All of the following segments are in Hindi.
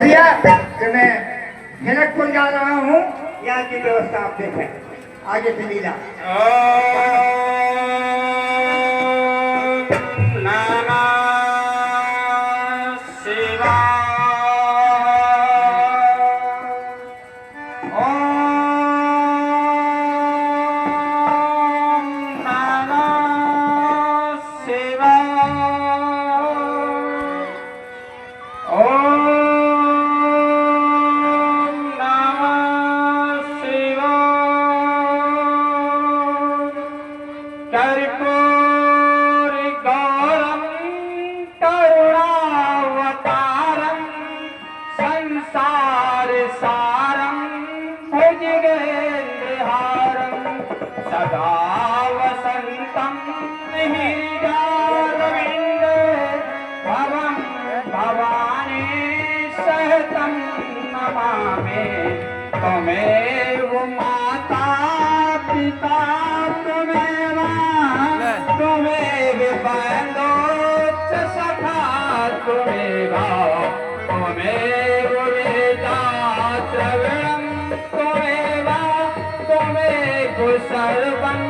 भैया कि मैं जनकपुर जा रहा हूँ, यहाँ की व्यवस्था आप देखें। आगे से लीला तुम्हें माता पिता तुम्हें बंदो सखा तुम्हें सर्वं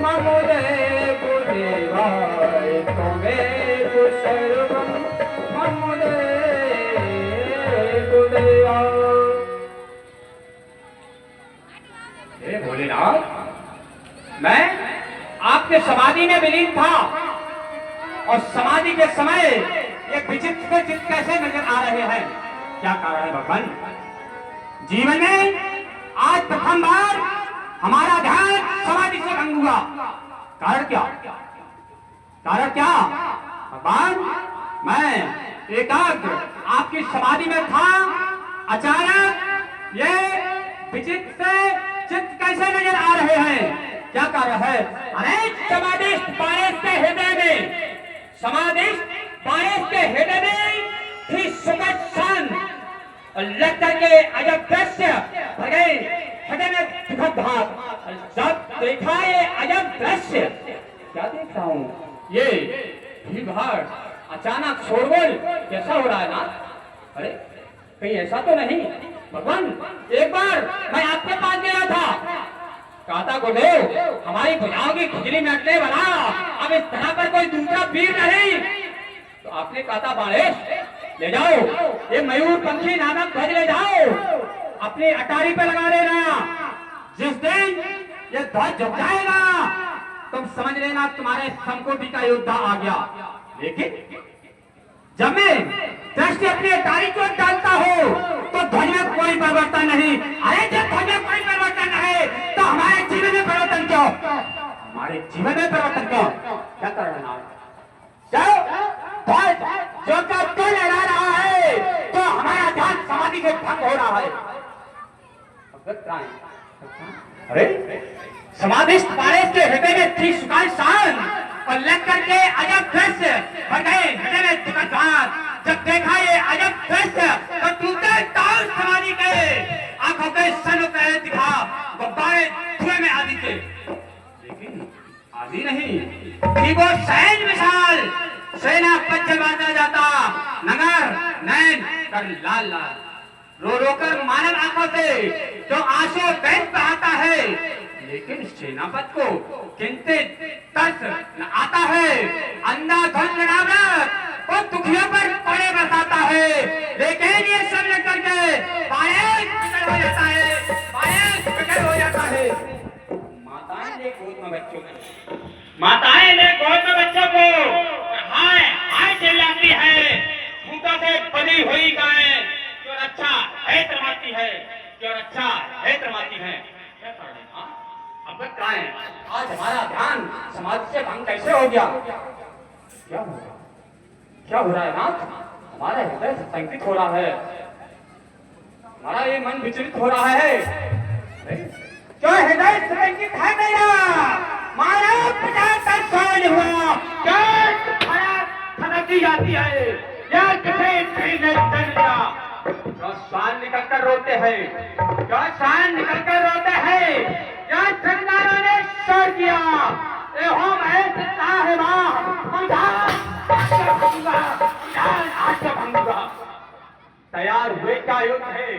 ममुदे गुदेवाय तुम्हें सर्वं ममुदे गुदेवाय। हे भोलेनाथ, मैं आपके समाधि में विलीन था और समाधि के समय ये विचित्र चित्त कैसे नजर आ रहे हैं? क्या कारण है भगवान? जीवन में आज प्रथम बार हमारा ध्यान समाधि से भंग हुआ। कारण क्या? कारण क्या भगवान? मैं एकाग्र आपकी समाधि में था, अचानक ये विचित्र चित्त कैसे नजर आ रहे हैं? क्या कारण है? अरे समाधिस्थ पारस के हृदय में, समाधिस्थ पारस के हृदय में थी सुखद शान और लग करके अजब दृश्य हृदय में दुखद भाव। जब देखा ये अजब दृश्य, क्या देख रहा हूँ? ये भीड़ भाड़, अचानक शोरगुल कैसा हो रहा है ना? अरे कहीं ऐसा तो नहीं भगवान? एक बार मैं आपके पास गया था, कहता गुरुदेव हमारी भुजाओं की खिचड़ी में अटने वाला अब इस तरह पर कोई दूसरा वीर नहीं। तो आपने कहा बाणेश ले जाओ, ये मयूर पंखी नामक ध्वज ले जाओ, अपनी अटारी पे लगा लेना। जिस दिन ये ध्वज झुक जाएगा तुम समझ लेना तुम्हारे संकोटि का योद्धा आ गया। लेकिन जब मैं दृष्टि अपनी अटारी को डालता हूँ तो ध्वज में कोई परिवर्तन नहीं। अरे जब ध्वज में कोई परिवर्तन नहीं तो हमारे जीवन में परिवर्तन क्यों? हमारे जीवन में परिवर्तन क्यों? क्या कर रहे हैं? जो तो लहरा रहा है तो हमारा ध्यान समाधि से भंग हो रहा है। अरे समाधिस्थ पारस के हृदय में थी सुखाई शान और लग करके अजब दृश्य हृदय में दुखद भाव। जब देखा ये अजब दृश्य तो टूटे ताल समाधि के आंखों के सन पे दिखा गुब्बारे धुएं में आदि थे। लेकिन आदि नहीं कि वो सैन विशाल सेना पज्जल बांधा जाता, नगर नैन कर लाल लाल रो रो कर मानव आंखों से जो आंसू बैठ बहाता है। लेकिन सेनापति को चिंतित तरस न आता है। अंधाधुंध नामक वो दुखियों पर पड़े बसाता है। लेकिन ये सब न करके पायस विकल हो जाता है, पायस विकल हो जाता है। माताएं ने गोद में बच्चों को, माताएं ने गोद में बच्चों को हाय हाय चिल्लाती है। खूंटा से बनी हुई गाय जो अच्छा है तरमाती है, जो अच्छा है तरमाती है। क्या कर रहे हैं? अब क्या है? आज हमारा ध्यान समाधि से भंग कैसे हो गया? क्या होगा? क्या हो रहा है नाथ? हमारा हृदय संकित हो रहा है, हमारा ये मन विचलित हो रहा है। जो हृदय संकित है मेरा मानव पिता का सोल हुआ क्या थनकी जाती है या किसे नहीं चलेगा। जो शान निकल कर रोते हैं, जो शान निकल कर रोते हैं, या सरदारों ने शोर किया ए हम ऐसे है मां तैयार हुए क्या युद्ध है,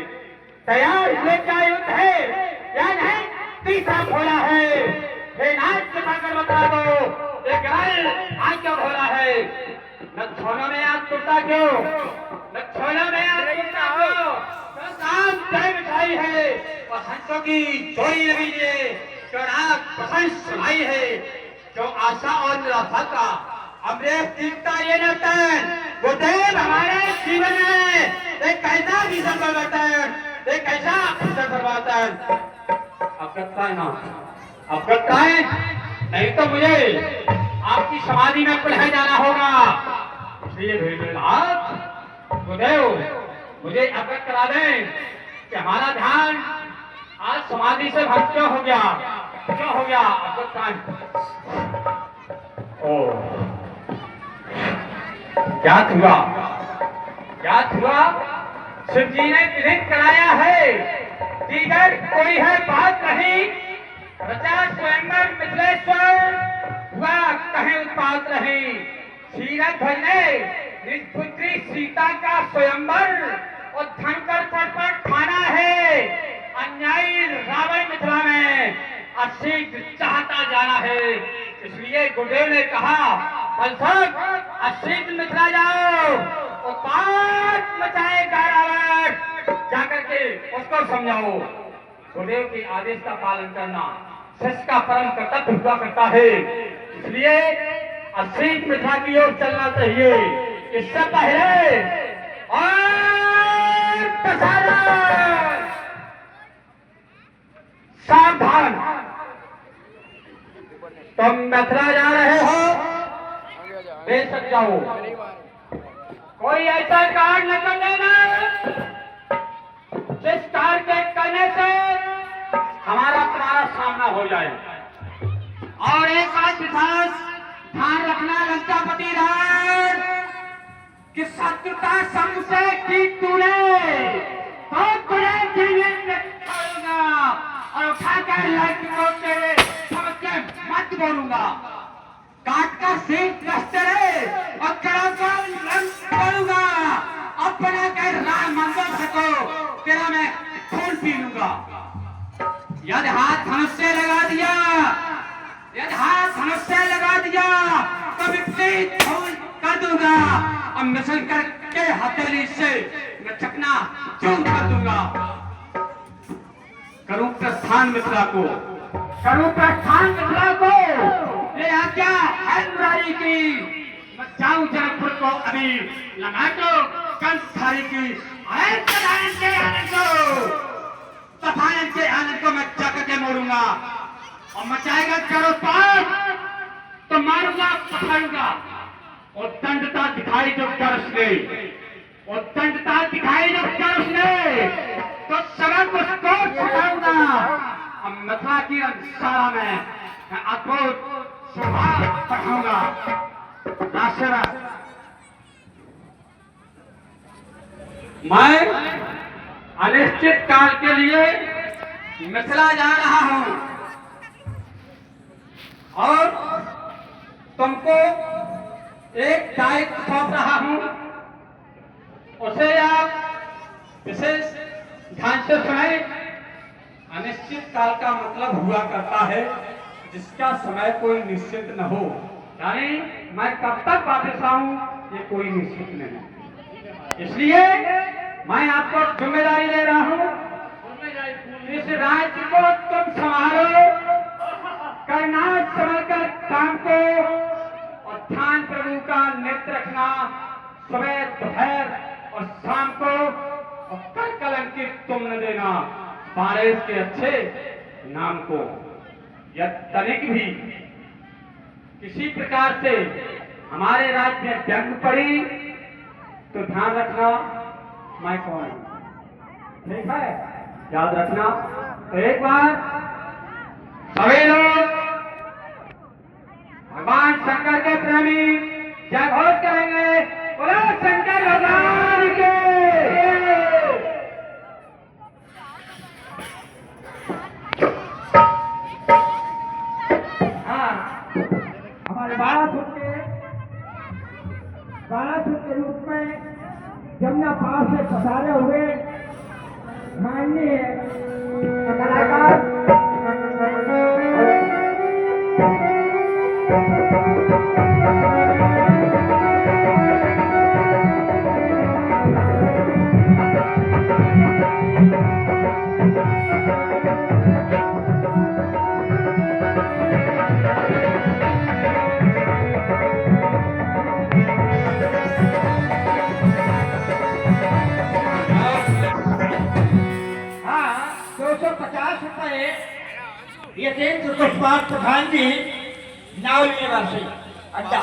तैयार हुए क्या युद्ध है, या नहीं तीसरा घोड़ा है। हे नाथ दिखाकर बता दो, एक रल आज क्यों घोड़ा है, लक्षणों में आग टूटा क्यों, लक्षणों में आग टूटा क्यों, तो काम तय बिठाई है और हंसों की जोड़ी लगी है, जो राग प्रशंस सुनाई है, जो आशा और निराशा का अमृत जीतता ये नर्तन, गुरुदेव हमारे जीवन में एक कैसा भीषण परिवर्तन, एक कैसा भीषण परिवर्तन। अब करता है ना, अब करता है, नहीं तो मुझे आपकी समाधि में पढ़ाया जाना होगा। इसलिए भेजनाथ गुरुदेव मुझे अवगत करा दें कि हमारा ध्यान आज समाधि से भक्त क्यों हो गया, क्यों हो गया, अवगत कराएं। ओ क्या हुआ, क्या हुआ, शिव जी ने विधित कराया है, दीगर कोई है बात नहीं, रचा स्वयंवर मिथिलेश्वर, हुआ कहीं उत्पात नहीं। सीरत ध्वज ने निज पुत्री सीता का स्वयंवर और धनकर पट पर ठाना है, अन्यायी रावण मिथिला में अशीघ्र चाहता जाना है। इसलिए गुरुदेव ने कहा बलसक अशीघ्र मिथिला जाओ, उत्पात मचाएगा रावण, जाकर के उसको समझाओ। गुरुदेव के आदेश का पालन करना शिष्य का परम कर्तव्य हुआ करता है, इसलिए अशीघ्र मिथिला की ओर चलना चाहिए। इससे पहले और प्रसारण सावधान, तुम मथुरा जा रहे हो, बेशक जाओ, कोई ऐसा कार्य न कर देना जिस कार्य के करने से हमारा तुम्हारा सामना हो जाए। और एक बात विशेष ध्यान रखना लंकापति राज कि शत्रुता सबसे की तूने तो तुझे जीवन में छोड़ूंगा और उठाकर लड़कियों के सबके मत बोलूंगा, काट कर सीट रस्ते और कड़ों को करूंगा, अपना कर राम मंदिर सको तेरा मैं खून पी लूंगा। यदि हाथ धनुष से लगा दिया, यदि हाथ धनुष से लगा दिया तो विपरीत खून कर दूंगा और मिसल करके हथेली से मैं चकना चूर कर दूंगा। करूं प्रस्थान मिथिला को, करूं प्रस्थान मिथिला को, ये आज्ञा है मुरारी की, मैं जाऊं जनकपुर को अभी लगा दो कंधारी की, अरे सदानंद के आनंद को, सफानंद के आनंद को मैं जाकर के मोड़ूंगा और मचाएगा करो पाप तो मारूंगा पकड़ूंगा, और दंडता दिखाई जो कर उसने, और दंडता दिखाई जो कर उसने तो सबक उसको सिखाऊंगा। अब मथुरा की रंगशाला में मैं अद्भुत स्वभाव पढ़ाऊंगा। मैं अनिश्चित काल के लिए मिथिला जा रहा हूं और तुमको एक दायित्व सौंप रहा हूं, उसे आप विशेष ध्यान से सुने। अनिश्चित काल का मतलब हुआ करता है जिसका समय कोई निश्चित न हो, यानी मैं कब तक वापस आऊं ये कोई निश्चित नहीं। इसलिए मैं आपको जिम्मेदारी दे रहा हूं, इस राज्य को तुम संभालो, करना समझकर काम को, और ध्यान प्रभु का नृत्य रखना सुबह दोपहर और शाम को, और कल कलंकित तुम न देना बारिश के अच्छे नाम को। यह तनिक भी किसी प्रकार से हमारे राज्य में जंग पड़ी तो ध्यान रखना मैं कौन हूं, ठीक है, याद रखना। तो एक बार सभी लोग भगवान शंकर के प्रेमी जय घोष करेंगे, बोलो शंकर भगवान के। हमारे बालासुर के रूप में जमुना पार से पधारे हुए माननीय कलाकार हाँ 250 रुपए यतीन्द्र पुष्पार प्रधान जी नाव यूनिवर्सिटी अड्डा